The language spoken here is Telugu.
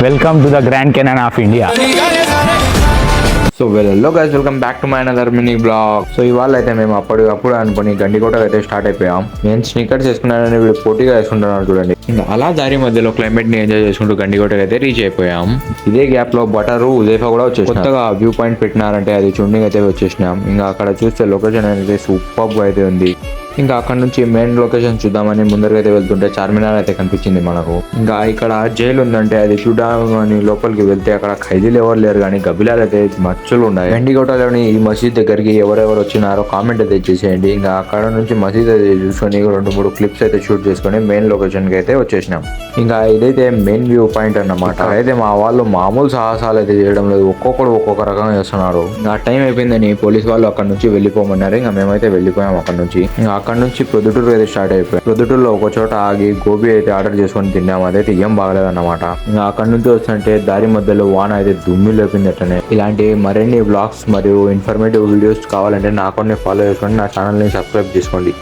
Welcome to the Grand Canyon of India. So hello guys, welcome back to my another mini blog. So ఇవాళ అయితే మేము అప్పుడు అనుకుని గండికోటకు అయితే స్టార్ట్ అయిపోయాం. నేను స్నికర్స్ వేసుకున్నానని వీడు పోటీగా వేసుకుంటున్నాను చూడండి. ఇంకా అలా దారి మధ్యలో క్లైమేట్ ని ఎంజాయ్ చేసుకుంటూ గండికోటకు అయితే రీచ్ అయిపోయాం. ఇదే గ్యాప్ లో బటరు ఉదయఫా కూడా వచ్చేసి కొత్తగా వ్యూ పాయింట్ పెట్టినారంటే అది చుండింగ్ అయితే వచ్చేసినాం. ఇంకా అక్కడ చూస్తే లొకేషన్ అయితే సూపర్ గా అయితే ఉంది. ఇంకా అక్కడ నుంచి మెయిన్ లొకేషన్ చూద్దామని ముందరగా అయితే వెళ్తుంటే చార్మినార్ అయితే కనిపించింది మనకు. ఇంకా ఇక్కడ జైలు ఉందంటే అది చూడమని లోపలికి వెళ్తే అక్కడ ఖైదీలు ఎవరు లేరు, కానీ గబ్బిలాలు అయితే మచ్చులు ఉన్నాయి. గండికోటలోని ఈ మసీద్ దగ్గరికి ఎవరెవరు వచ్చినారో కామెంట్ అయితే చేసేయండి. ఇంకా అక్కడ నుంచి మసీద్ అయితే చూసుకొని 2-3 క్లిప్స్ అయితే షూట్ చేసుకొని మెయిన్ లొకేషన్ కి అయితే వచ్చేసినాం. ఇంకా ఇదైతే మెయిన్ వ్యూ పాయింట్ అన్నమాట. అయితే మా వాళ్ళు మామూలు సాహసాలు అయితే చేయడం లేదు, ఒక్కొక్కడు ఒక్కొక్క రకంగా చేస్తున్నారు. ఇంకా టైం అయిపోయిందని పోలీస్ వాళ్ళు అక్కడ నుంచి వెళ్ళిపోమన్నారు. ఇంకా మేమైతే వెళ్ళిపోయాం అక్కడ నుంచి. ఇంకా అక్కడ నుంచి ప్రొద్దుటూరు అయితే స్టార్ట్ అయిపోయాం. ప్రొద్దుటూరులో ఒక చోట ఆగి గోబీ అయితే ఆర్డర్ చేసుకొని తిన్నాము. అదైతే ఏం బాగలేదన్నమాట. ఇంకా అక్కడ నుంచి వస్తుంటే దారి మధ్యలో వాన అయితే దుమ్మి లేపింది అట్టనే. ఇలాంటి మరిన్ని వ్లాగ్స్ మరియు ఇన్ఫర్మేటివ్ వీడియోస్ కావాలంటే నా అకౌంట్ని ఫాలో చేసుకోండి, నా ఛానల్ని సబ్స్క్రైబ్ చేసుకోండి.